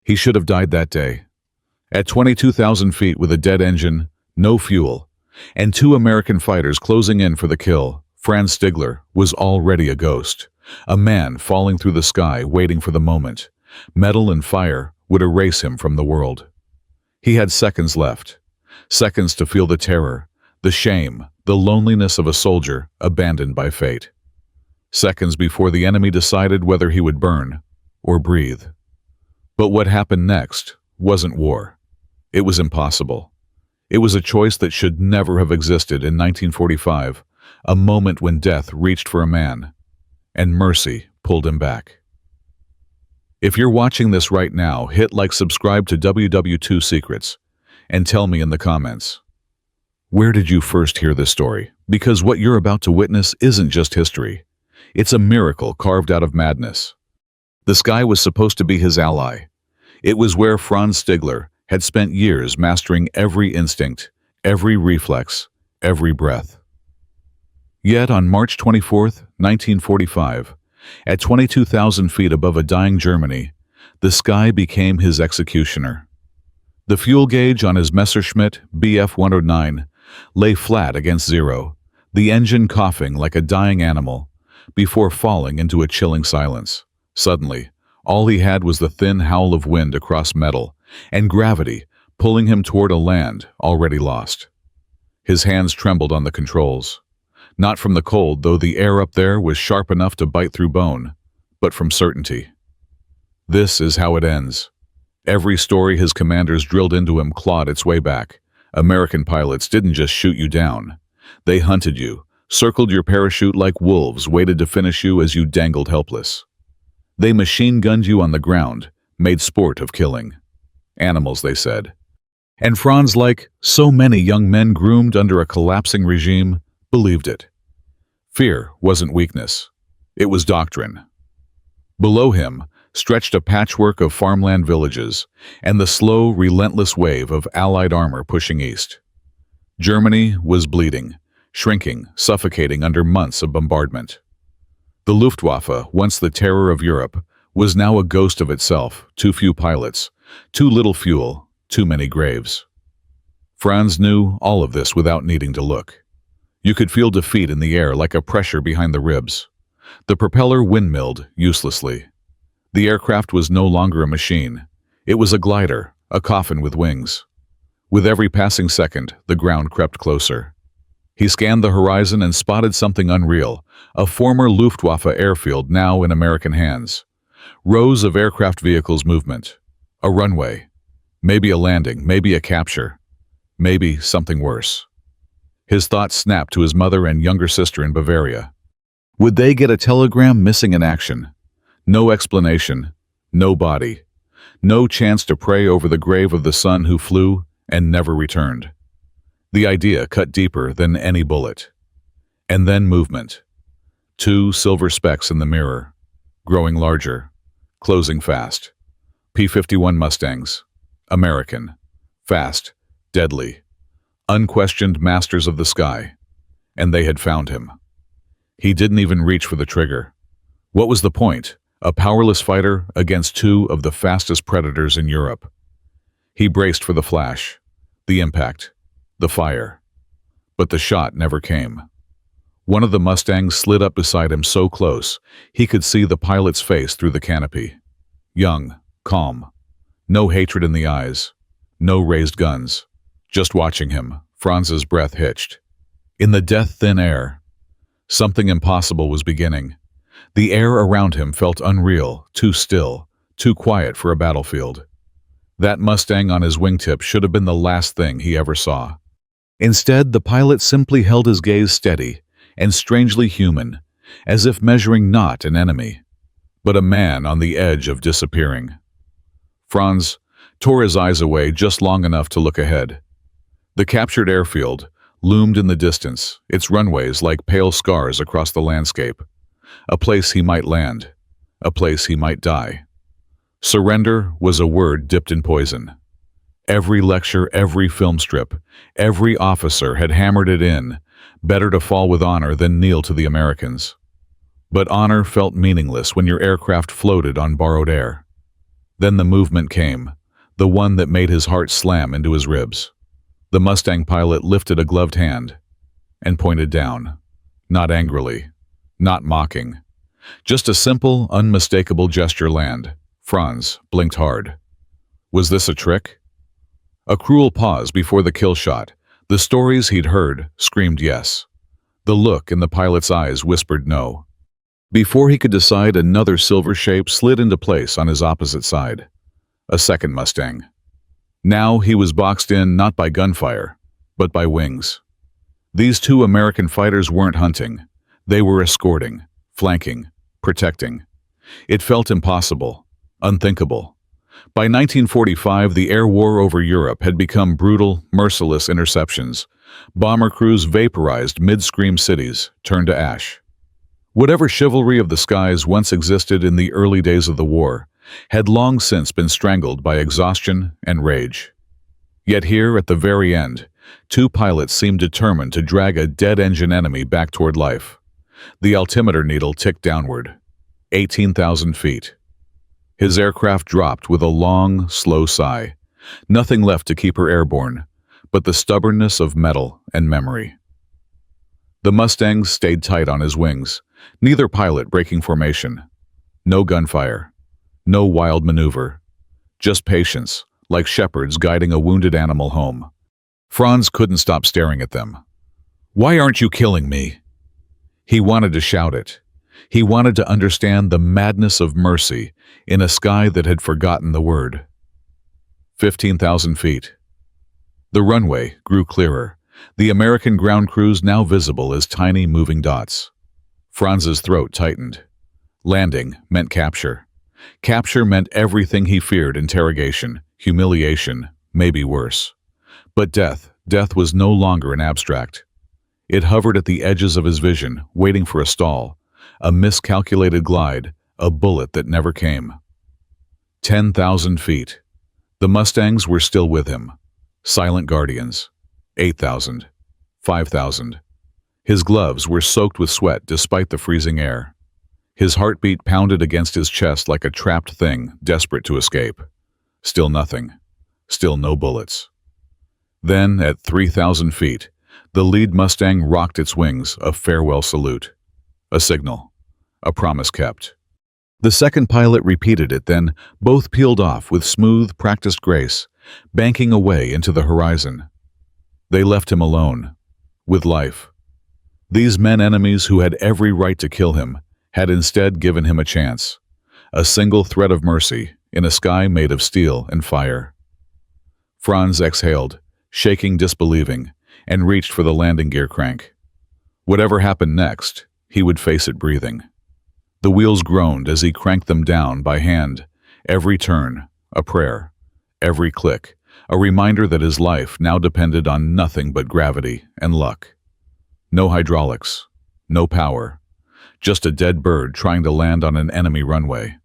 He should have died that day. At 22,000 feet with a dead engine, no fuel, and two American fighters closing in for the kill, Franz Stigler was already a ghost, a man falling through the sky waiting for the moment. Metal and fire would erase him from the world. He had seconds left, seconds to feel the terror, the shame, the loneliness of a soldier abandoned by fate. Seconds before the enemy decided whether he would burn or breathe. But what happened next wasn't war. It was impossible. It was a choice that should never have existed in 1945, a moment when death reached for a man, and mercy pulled him back. If you're watching this right now, hit like, subscribe to WW2 Secrets, and tell me in the comments, where did you first hear this story? Because what you're about to witness isn't just history. It's a miracle carved out of madness. The sky was supposed to be his ally. It was where Franz Stigler had spent years mastering every instinct, every reflex, every breath. Yet on March 24, 1945, at 22,000 feet above a dying Germany, the sky became his executioner. The fuel gauge on his Messerschmitt Bf-109 lay flat against zero, the engine coughing like a dying animal, before falling into a chilling silence. Suddenly, all he had was the thin howl of wind across metal, and gravity pulling him toward a land already lost. His hands trembled on the controls. Not from the cold, though the air up there was sharp enough to bite through bone, but from certainty. This is how it ends. Every story his commanders drilled into him clawed its way back. American pilots didn't just shoot you down. They hunted you, circled your parachute like wolves, waited to finish you as you dangled helpless. They machine-gunned you on the ground, made sport of killing. Animals, they said. And Franz, like so many young men groomed under a collapsing regime, believed it. Fear wasn't weakness. It was doctrine. Below him stretched a patchwork of farmland villages and the slow, relentless wave of Allied armor pushing east. Germany was bleeding, shrinking, suffocating under months of bombardment. The Luftwaffe, once the terror of Europe, was now a ghost of itself. Too few pilots, too little fuel, too many graves. Franz knew all of this without needing to look. You could feel defeat in the air like a pressure behind the ribs. The propeller windmilled uselessly. The aircraft was no longer a machine. It was a glider, a coffin with wings. With every passing second, the ground crept closer. He scanned the horizon and spotted something unreal, a former Luftwaffe airfield now in American hands. Rows of aircraft vehicles movement. A runway. Maybe a landing, maybe a capture. Maybe something worse. His thoughts snapped to his mother and younger sister in Bavaria. Would they get a telegram missing in action? No explanation, no body, no chance to pray over the grave of the son who flew and never returned. The idea cut deeper than any bullet. And then movement. Two silver specks in the mirror, growing larger, closing fast. P-51 Mustangs, American, fast, deadly, unquestioned masters of the sky, and they had found him. He didn't even reach for the trigger. What was the point? A powerless fighter against two of the fastest predators in Europe. He braced for the flash, the impact, the fire. But the shot never came. One of the Mustangs slid up beside him so close he could see the pilot's face through the canopy. Young, calm, no hatred in the eyes, no raised guns. Just watching him, Franz's breath hitched. In the death-thin air, something impossible was beginning. The air around him felt unreal, too still, too quiet for a battlefield. That Mustang on his wingtip should have been the last thing he ever saw. Instead, the pilot simply held his gaze steady and strangely human, as if measuring not an enemy, but a man on the edge of disappearing. Franz tore his eyes away just long enough to look ahead. The captured airfield loomed in the distance, its runways like pale scars across the landscape. A place he might land, a place he might die. Surrender was a word dipped in poison. Every lecture, every film strip, every officer had hammered it in. Better to fall with honor than kneel to the Americans. But honor felt meaningless when your aircraft floated on borrowed air. Then the movement came, the one that made his heart slam into his ribs. The Mustang pilot lifted a gloved hand and pointed down, not angrily, not mocking. Just a simple, unmistakable gesture. Land. Franz blinked hard. Was this a trick? A cruel pause before the kill shot. The stories he'd heard screamed yes. The look in the pilot's eyes whispered no. Before he could decide, another silver shape slid into place on his opposite side. A second Mustang. Now he was boxed in not by gunfire, but by wings. These two American fighters weren't hunting. They were escorting, flanking, protecting. It felt impossible, unthinkable. By 1945, the air war over Europe had become brutal, merciless interceptions. Bomber crews vaporized mid-scream cities, turned to ash. Whatever chivalry of the skies once existed in the early days of the war had long since been strangled by exhaustion and rage. Yet here, at the very end, two pilots seemed determined to drag a dead-engine enemy back toward life. The altimeter needle ticked downward. 18,000 feet. His aircraft dropped with a long, slow sigh. Nothing left to keep her airborne, but the stubbornness of metal and memory. The Mustang stayed tight on his wings, neither pilot breaking formation. No gunfire. No wild maneuver. Just patience, like shepherds guiding a wounded animal home. Franz couldn't stop staring at them. "Why aren't you killing me?" He wanted to shout it. He wanted to understand the madness of mercy in a sky that had forgotten the word. 15,000 feet. The runway grew clearer, the American ground crews now visible as tiny moving dots. Franz's throat tightened. Landing meant capture. Capture meant everything he feared: interrogation, humiliation, maybe worse. But death was no longer an abstract. It hovered at the edges of his vision, waiting for a stall, a miscalculated glide, a bullet that never came. 10,000 feet. The Mustangs were still with him. Silent guardians. 8,000. 5,000. His gloves were soaked with sweat despite the freezing air. His heartbeat pounded against his chest like a trapped thing desperate to escape. Still nothing. Still no bullets. Then, at 3,000 feet, the lead Mustang rocked its wings, a farewell salute. A signal. A promise kept. The second pilot repeated it, then both peeled off with smooth, practiced grace, banking away into the horizon. They left him alone, with life. These men enemies who had every right to kill him had instead given him a chance. A single thread of mercy in a sky made of steel and fire. Franz exhaled, shaking disbelieving, and reached for the landing gear crank. Whatever happened next, he would face it breathing. The wheels groaned as he cranked them down by hand, every turn, a prayer, every click, a reminder that his life now depended on nothing but gravity and luck. No hydraulics, no power, just a dead bird trying to land on an enemy runway.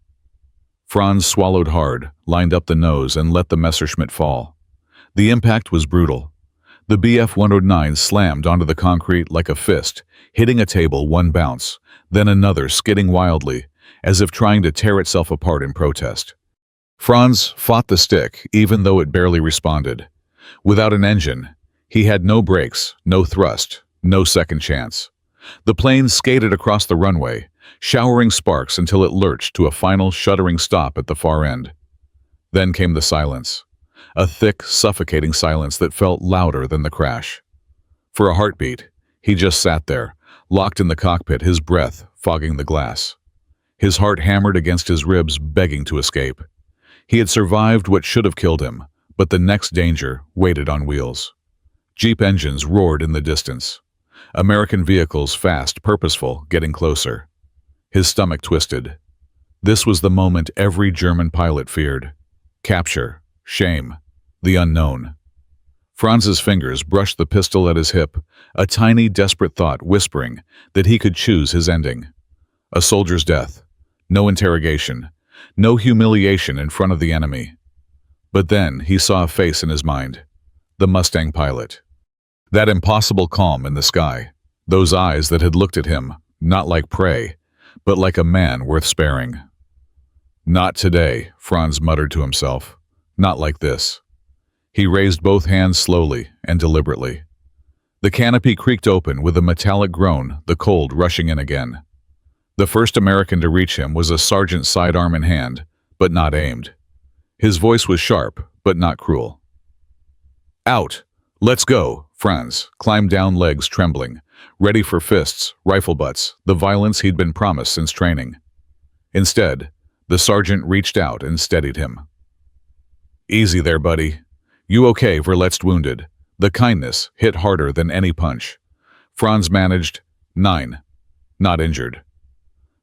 Franz swallowed hard, lined up the nose, and let the Messerschmitt fall. The impact was brutal. The Bf-109 slammed onto the concrete like a fist, hitting a table one bounce, then another, skidding wildly, as if trying to tear itself apart in protest. Franz fought the stick, even though it barely responded. Without an engine, he had no brakes, no thrust, no second chance. The plane skated across the runway, showering sparks until it lurched to a final shuddering stop at the far end. Then came the silence. A thick, suffocating silence that felt louder than the crash. For a heartbeat, he just sat there, locked in the cockpit, his breath fogging the glass. His heart hammered against his ribs, begging to escape. He had survived what should have killed him, but the next danger waited on wheels. Jeep engines roared in the distance. American vehicles, fast, purposeful, getting closer. His stomach twisted. This was the moment every German pilot feared. Capture, shame, the unknown. Franz's fingers brushed the pistol at his hip, a tiny, desperate thought whispering that he could choose his ending. A soldier's death. No interrogation. No humiliation in front of the enemy. But then he saw a face in his mind. The Mustang pilot. That impossible calm in the sky. Those eyes that had looked at him, not like prey, but like a man worth sparing. Not today, Franz muttered to himself. Not like this. He raised both hands slowly and deliberately. The canopy creaked open with a metallic groan, the cold rushing in again. The first American to reach him was a sergeant's sidearm in hand, but not aimed. His voice was sharp, but not cruel. Out! Let's go! Franz climbed down, legs trembling, ready for fists, rifle butts, the violence he'd been promised since training. Instead, the sergeant reached out and steadied him. Easy there, buddy. You okay? Verletzt wounded. The kindness hit harder than any punch. Franz managed 9. Not injured.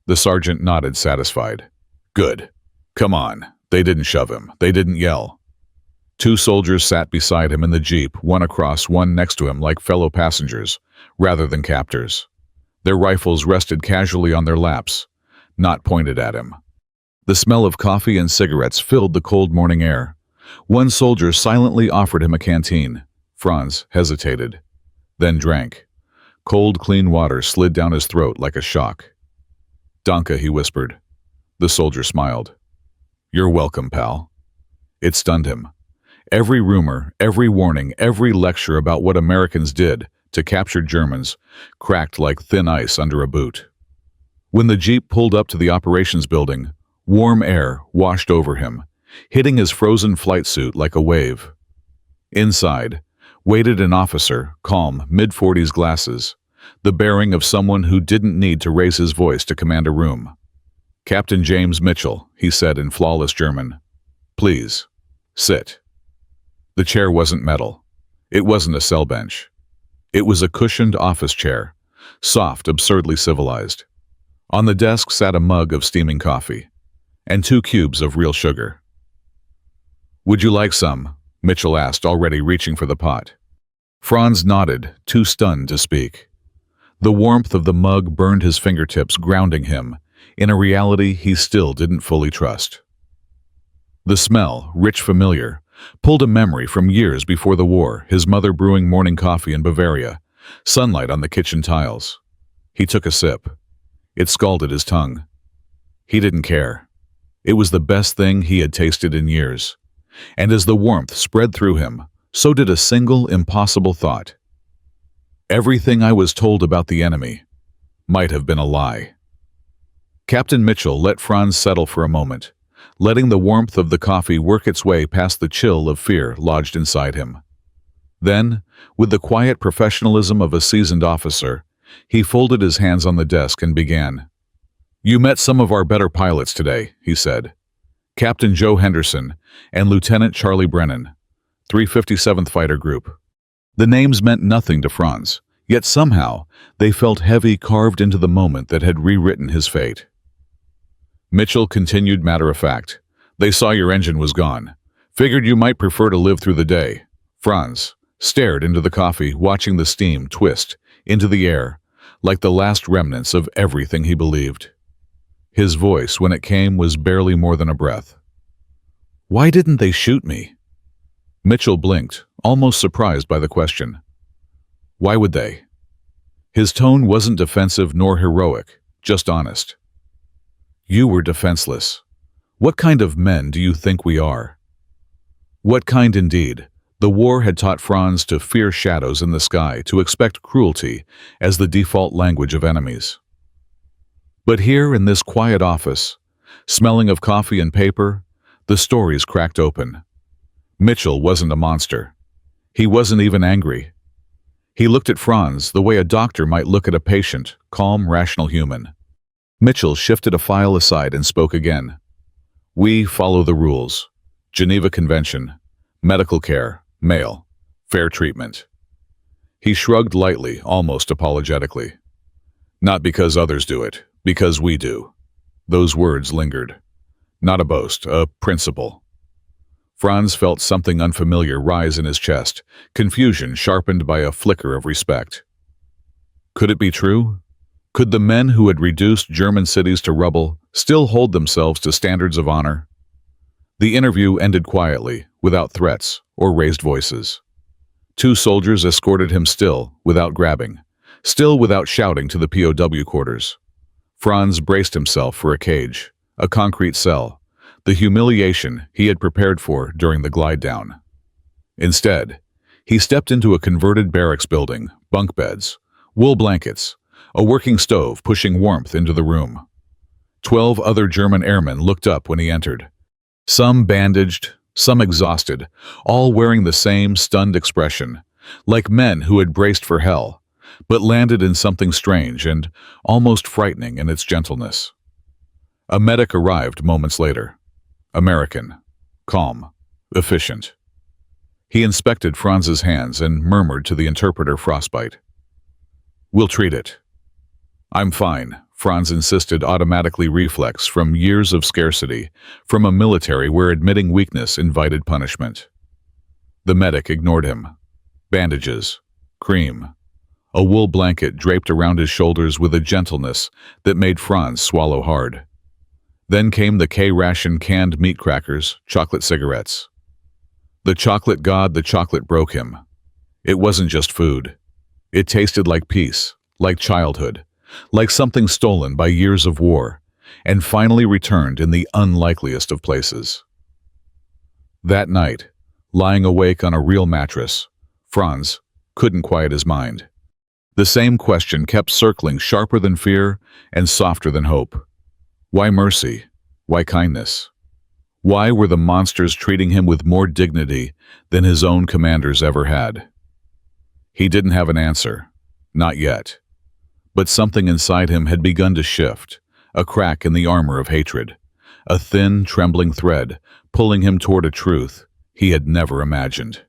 The sergeant nodded, satisfied. Good. Come on. They didn't shove him. They didn't yell. 2 soldiers sat beside him in the jeep, one across, one next to him, like fellow passengers, rather than captors. Their rifles rested casually on their laps, not pointed at him. The smell of coffee and cigarettes filled the cold morning air. One soldier silently offered him a canteen. Franz hesitated, then drank. Cold, clean water slid down his throat like a shock. Danke, he whispered. The soldier smiled. You're welcome, pal. It stunned him. Every rumor, every warning, every lecture about what Americans did to captured Germans cracked like thin ice under a boot. When the jeep pulled up to the operations building, warm air washed over him, hitting his frozen flight suit like a wave. Inside waited an officer, calm, mid-40s, glasses, the bearing of someone who didn't need to raise his voice to command a room. Captain James Mitchell, he said in flawless German. Please, sit. The chair wasn't metal. It wasn't a cell bench. It was a cushioned office chair, soft, absurdly civilized. On the desk sat a mug of steaming coffee, and 2 cubes of real sugar. Would you like some? Mitchell asked, already reaching for the pot. Franz nodded, too stunned to speak. The warmth of the mug burned his fingertips, grounding him in a reality he still didn't fully trust. The smell, rich, familiar, pulled a memory from years before the war, his mother brewing morning coffee in Bavaria, sunlight on the kitchen tiles. He took a sip. It scalded his tongue. He didn't care. It was the best thing he had tasted in years. And as the warmth spread through him, so did a single impossible thought. Everything I was told about the enemy might have been a lie. Captain Mitchell let Franz settle for a moment, letting the warmth of the coffee work its way past the chill of fear lodged inside him. Then, with the quiet professionalism of a seasoned officer, he folded his hands on the desk and began. You met some of our better pilots today, he said. Captain Joe Henderson and Lieutenant Charlie Brennan, 357th Fighter Group. The names meant nothing to Franz, yet somehow they felt heavy, carved into the moment that had rewritten his fate. Mitchell continued matter of fact. They saw your engine was gone. Figured you might prefer to live through the day. Franz stared into the coffee, watching the steam twist into the air like the last remnants of everything he believed. His voice, when it came, was barely more than a breath. Why didn't they shoot me? Mitchell blinked, almost surprised by the question. Why would they? His tone wasn't defensive nor heroic, just honest. You were defenseless. What kind of men do you think we are? What kind indeed? The war had taught Franz to fear shadows in the sky, to expect cruelty as the default language of enemies. But here in this quiet office, smelling of coffee and paper, the stories cracked open. Mitchell wasn't a monster. He wasn't even angry. He looked at Franz the way a doctor might look at a patient, calm, rational human. Mitchell shifted a file aside and spoke again. We follow the rules. Geneva Convention. Medical care. Male. Fair treatment. He shrugged lightly, almost apologetically. Not because others do it, because we do. Those words lingered. Not a boast, a principle. Franz felt something unfamiliar rise in his chest, confusion sharpened by a flicker of respect. Could it be true? Could the men who had reduced German cities to rubble still hold themselves to standards of honor? The interview ended quietly, without threats or raised voices. 2 soldiers escorted him still, without grabbing, still without shouting to the POW quarters. Franz braced himself for a cage, a concrete cell, the humiliation he had prepared for during the glide down. Instead, he stepped into a converted barracks building, bunk beds, wool blankets, a working stove pushing warmth into the room. 12 other German airmen looked up when he entered. Some bandaged, some exhausted, all wearing the same stunned expression, like men who had braced for hell, but landed in something strange and almost frightening in its gentleness. A medic arrived moments later. American, calm, efficient. He inspected Franz's hands and murmured to the interpreter frostbite. "We'll treat it." "I'm fine," Franz insisted, automatically reflex from years of scarcity, from a military where admitting weakness invited punishment. The medic ignored him. Bandages, cream, a wool blanket draped around his shoulders with a gentleness that made Franz swallow hard. Then came the K-ration canned meat crackers, chocolate cigarettes. The chocolate god, the chocolate broke him. It wasn't just food. It tasted like peace, like childhood, like something stolen by years of war, and finally returned in the unlikeliest of places. That night, lying awake on a real mattress, Franz couldn't quiet his mind. The same question kept circling, sharper than fear and softer than hope. Why mercy? Why kindness? Why were the monsters treating him with more dignity than his own commanders ever had? He didn't have an answer, not yet. But something inside him had begun to shift, a crack in the armor of hatred, a thin, trembling thread pulling him toward a truth he had never imagined.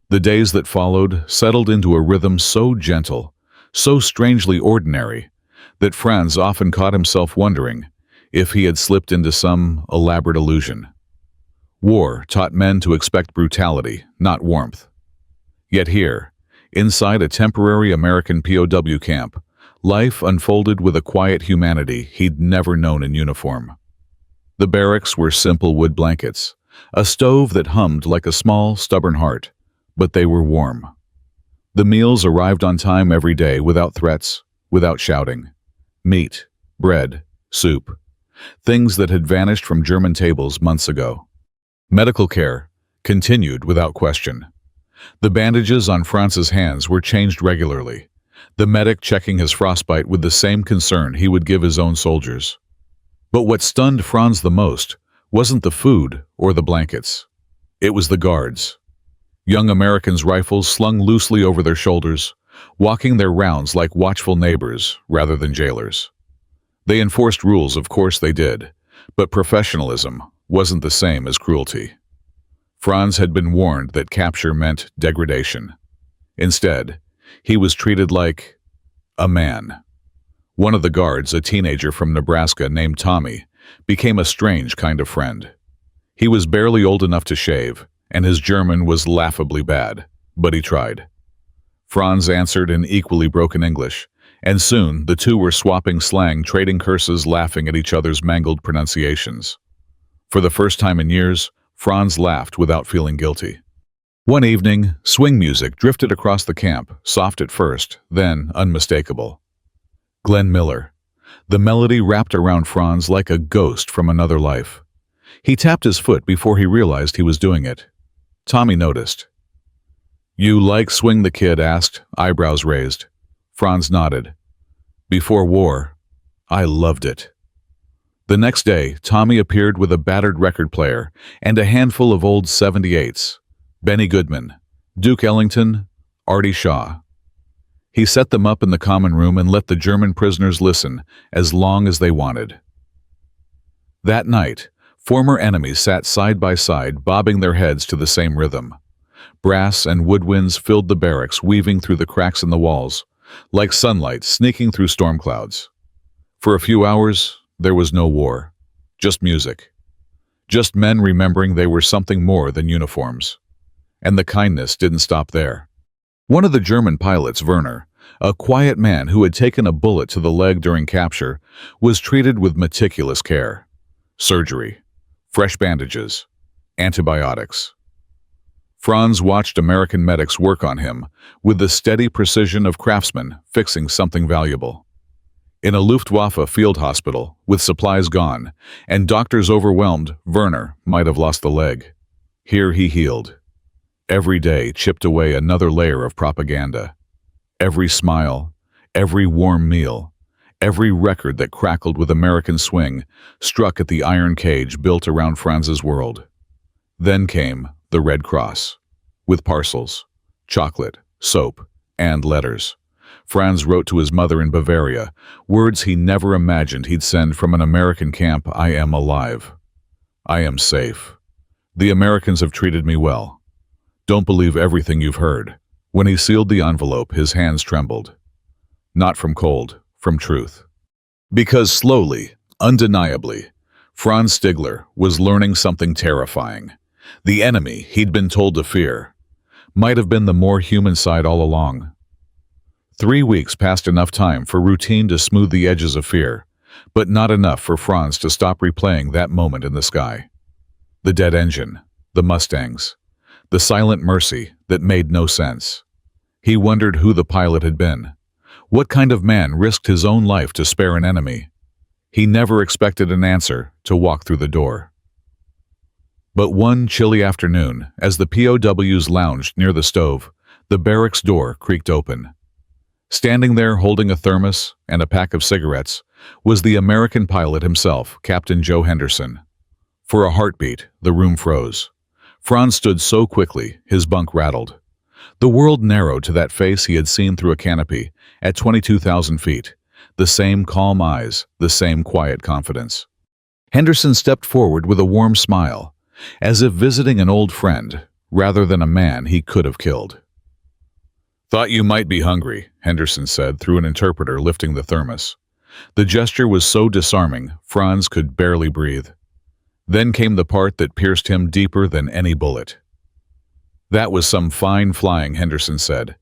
The days that followed settled into a rhythm so gentle, so strangely ordinary, that Franz often caught himself wondering if he had slipped into some elaborate illusion. War taught men to expect brutality, not warmth. Yet here, inside a temporary American POW camp, life unfolded with a quiet humanity he'd never known in uniform. The barracks were simple wood blankets, a stove that hummed like a small, stubborn heart, but they were warm. The meals arrived on time every day without threats, without shouting. Meat, bread, soup, things that had vanished from German tables months ago. Medical care continued without question. The bandages on Franz's hands were changed regularly, the medic checking his frostbite with the same concern he would give his own soldiers. But what stunned Franz the most wasn't the food or the blankets. It was the guards. Young Americans' rifles slung loosely over their shoulders, walking their rounds like watchful neighbors rather than jailers. They enforced rules, of course they did, but professionalism wasn't the same as cruelty. Franz had been warned that capture meant degradation. Instead, he was treated like a man. One of the guards, a teenager from Nebraska named Tommy, became a strange kind of friend. He was barely old enough to shave, and his German was laughably bad, but he tried. Franz answered in equally broken English, and soon the two were swapping slang, trading curses, laughing at each other's mangled pronunciations. For the first time in years, Franz laughed without feeling guilty. One evening, swing music drifted across the camp, soft at first, then unmistakable. Glenn Miller. The melody wrapped around Franz like a ghost from another life. He tapped his foot before he realized he was doing it. Tommy noticed. "You like swing?" the kid asked, eyebrows raised. Franz nodded. "Before war, I loved it." The next day, Tommy appeared with a battered record player and a handful of old 78s. Benny Goodman, Duke Ellington, Artie Shaw. He set them up in the common room and let the German prisoners listen as long as they wanted. That night, former enemies sat side by side, bobbing their heads to the same rhythm. Brass and woodwinds filled the barracks, weaving through the cracks in the walls, like sunlight sneaking through storm clouds. For a few hours, there was no war, just music. Just men remembering they were something more than uniforms. And the kindness didn't stop there. One of the German pilots, Werner, a quiet man who had taken a bullet to the leg during capture, was treated with meticulous care. Surgery, fresh bandages, antibiotics. Franz watched American medics work on him with the steady precision of craftsmen fixing something valuable. In a Luftwaffe field hospital, with supplies gone, and doctors overwhelmed, Werner might have lost the leg. Here he healed. Every day chipped away another layer of propaganda. Every smile, every warm meal, every record that crackled with American swing struck at the iron cage built around Franz's world. Then came the Red Cross, with parcels, chocolate, soap, and letters. Franz wrote to his mother in Bavaria, words he never imagined he'd send from an American camp. I am alive. I am safe. The Americans have treated me well. Don't believe everything you've heard. When he sealed the envelope, his hands trembled. Not from cold, from truth. Because slowly, undeniably, Franz Stigler was learning something terrifying. The enemy he'd been told to fear might have been the more human side all along. 3 weeks passed enough time for routine to smooth the edges of fear, but not enough for Franz to stop replaying that moment in the sky. The dead engine, the Mustangs, the silent mercy that made no sense. He wondered who the pilot had been. What kind of man risked his own life to spare an enemy? He never expected an answer to walk through the door. But one chilly afternoon, as the POWs lounged near the stove, the barracks door creaked open. Standing there holding a thermos and a pack of cigarettes was the American pilot himself, Captain Joe Henderson. For a heartbeat, the room froze. Franz stood so quickly, his bunk rattled. The world narrowed to that face he had seen through a canopy at 22,000 feet, the same calm eyes, the same quiet confidence. Henderson stepped forward with a warm smile, as if visiting an old friend, rather than a man he could have killed. "Thought you might be hungry," Henderson said through an interpreter lifting the thermos. The gesture was so disarming, Franz could barely breathe. Then came the part that pierced him deeper than any bullet. "That was some fine flying," Henderson said.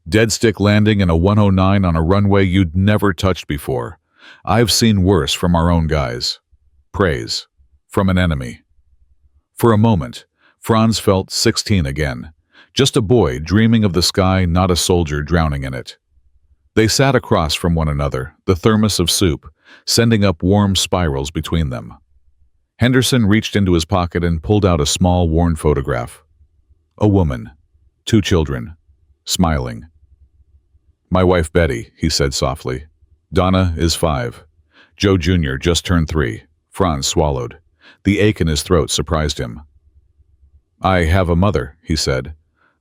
"Dead stick landing in a 109 on a runway you'd never touched before. I've seen worse from our own guys." Praise. From an enemy. For a moment, Franz felt 16 again. Just a boy dreaming of the sky, not a soldier drowning in it. They sat across from one another, the thermos of soup, sending up warm spirals between them. Henderson reached into his pocket and pulled out a small, worn photograph. A woman, 2 children, smiling. "My wife Betty," he said softly. "Donna is 5. Joe Jr. just turned 3. Franz swallowed. The ache in his throat surprised him. "I have a mother," he said.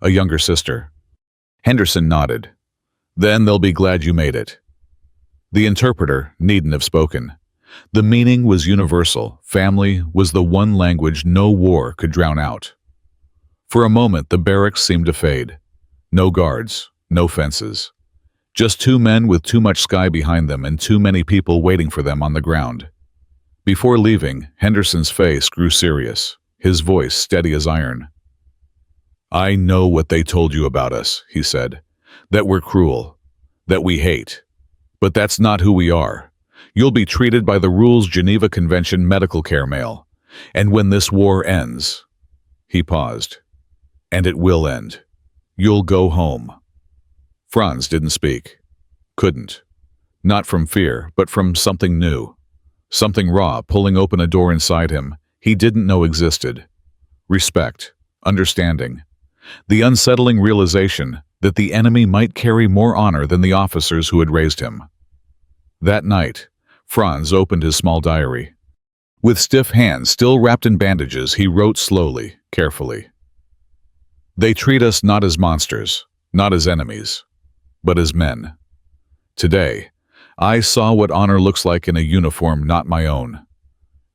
"A younger sister." Henderson nodded. "Then they'll be glad you made it." The interpreter needn't have spoken. The meaning was universal. Family was the one language no war could drown out. For a moment, the barracks seemed to fade. No guards, no fences. Just 2 men with too much sky behind them and too many people waiting for them on the ground. Before leaving, Henderson's face grew serious, his voice steady as iron. "I know what they told you about us," he said. "That we're cruel, that we hate. But that's not who we are. You'll be treated by the rules Geneva Convention medical care mail. And when this war ends..." He paused. "And it will end. You'll go home." Franz didn't speak. Couldn't. Not from fear, but from something new. Something raw pulling open a door inside him he didn't know existed. Respect. Understanding. The unsettling realization that the enemy might carry more honor than the officers who had raised him. That night, Franz opened his small diary. With stiff hands still wrapped in bandages, he wrote slowly, carefully. "They treat us not as monsters, not as enemies, but as men. Today, I saw what honor looks like in a uniform not my own."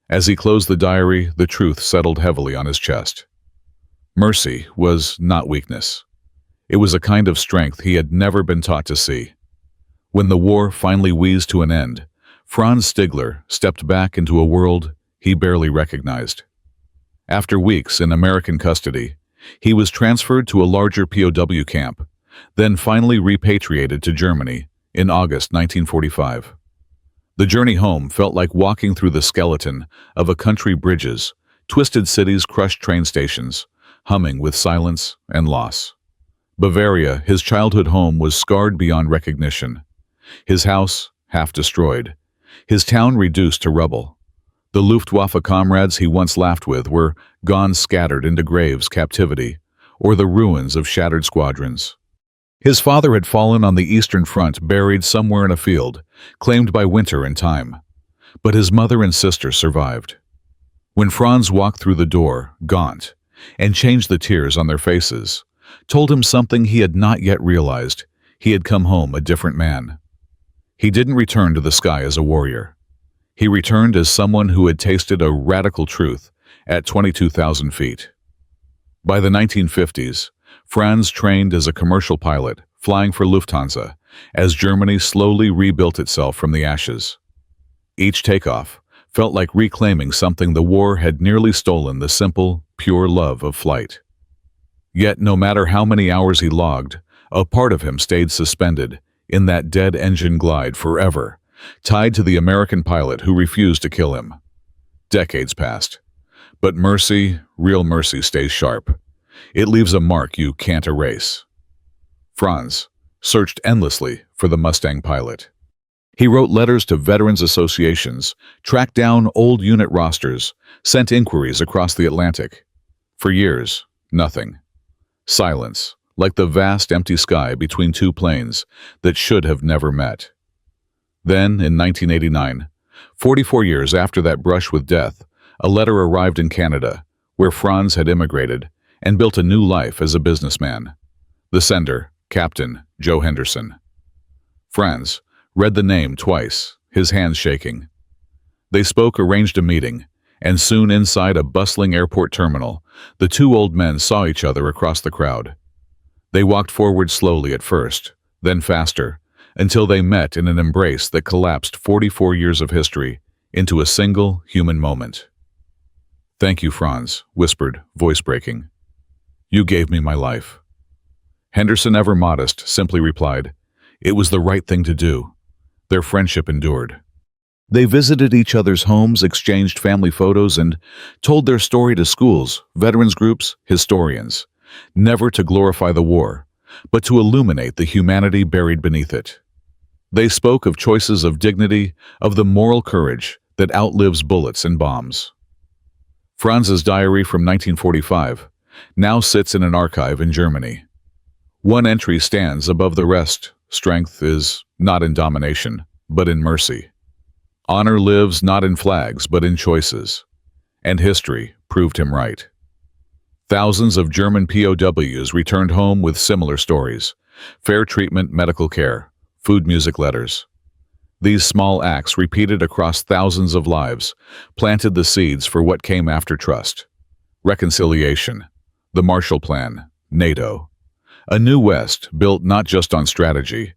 As he closed the diary, the truth settled heavily on his chest. Mercy was not weakness. It was a kind of strength he had never been taught to see. When the war finally wheezed to an end, Franz Stigler stepped back into a world he barely recognized. After weeks in American custody, he was transferred to a larger POW camp, then finally repatriated to Germany in August 1945. The journey home felt like walking through the skeleton of a country bridges, twisted cities, crushed train stations, humming with silence and loss. Bavaria, his childhood home, was scarred beyond recognition. His house, half destroyed, his town reduced to rubble. The Luftwaffe comrades he once laughed with were gone, scattered into graves, captivity, or the ruins of shattered squadrons. His father had fallen on the Eastern Front, buried somewhere in a field, claimed by winter and time. But his mother and sister survived. When Franz walked through the door, gaunt, and changed the tears on their faces, told him something he had not yet realized: he had come home a different man. He didn't return to the sky as a warrior. He returned as someone who had tasted a radical truth at 22,000 feet. By the 1950s, Franz trained as a commercial pilot, flying for Lufthansa, as Germany slowly rebuilt itself from the ashes. Each takeoff felt like reclaiming something the war had nearly stolen: the simple, pure love of flight. Yet no matter how many hours he logged, a part of him stayed suspended in that dead engine glide forever, tied to the American pilot who refused to kill him. Decades passed, but mercy, real mercy, stays sharp. It leaves a mark you can't erase. Franz searched endlessly for the Mustang pilot. He wrote letters to veterans associations, tracked down old unit rosters, sent inquiries across the Atlantic. For years, nothing. Silence, like the vast empty sky between two planes that should have never met. Then, in 1989, 44 years after that brush with death, a letter arrived in Canada, where Franz had immigrated and built a new life as a businessman. The sender, Captain Joe Henderson. Franz read the name twice, his hands shaking. They spoke, arranged a meeting, and soon inside a bustling airport terminal, the two old men saw each other across the crowd. They walked forward slowly at first, then faster, until they met in an embrace that collapsed 44 years of history into a single human moment. "Thank you, Franz," whispered, voice breaking. "You gave me my life." Henderson, ever modest, simply replied, "It was the right thing to do." Their friendship endured. They visited each other's homes, exchanged family photos, and told their story to schools, veterans groups, historians, never to glorify the war, but to illuminate the humanity buried beneath it. They spoke of choices of dignity, of the moral courage that outlives bullets and bombs. Franz's diary from 1945 now sits in an archive in Germany. One entry stands above the rest: strength is not in domination, but in mercy. Honor lives not in flags, but in choices. And history proved him right. Thousands of German POWs returned home with similar stories: fair treatment, medical care, food, music, letters. These small acts, repeated across thousands of lives, planted the seeds for what came after: trust, reconciliation, the Marshall Plan, NATO. A new West built not just on strategy,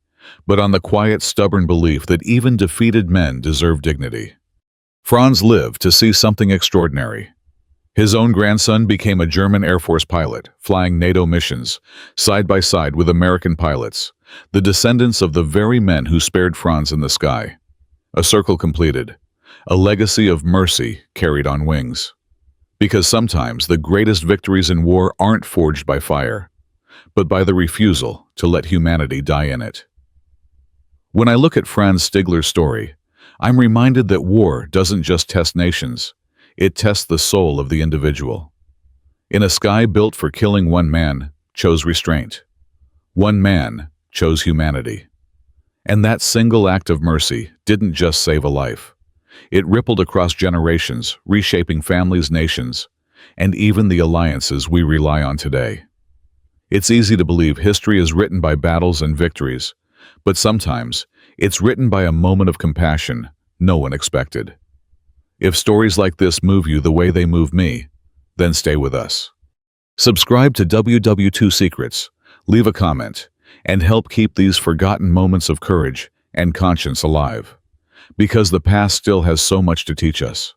but on the quiet, stubborn belief that even defeated men deserve dignity. Franz lived to see something extraordinary. His own grandson became a German Air Force pilot, flying NATO missions, side by side with American pilots, the descendants of the very men who spared Franz in the sky. A circle completed, a legacy of mercy carried on wings. Because sometimes the greatest victories in war aren't forged by fire, but by the refusal to let humanity die in it. When I look at Franz Stigler's story, I'm reminded that war doesn't just test nations, it tests the soul of the individual. In a sky built for killing, one man chose restraint. One man chose humanity. And that single act of mercy didn't just save a life. It rippled across generations, reshaping families, nations, and even the alliances we rely on today. It's easy to believe history is written by battles and victories, but sometimes it's written by a moment of compassion no one expected. If stories like this move you the way they move me, then stay with us. Subscribe to WW2 Secrets, leave a comment, and help keep these forgotten moments of courage and conscience alive. Because the past still has so much to teach us.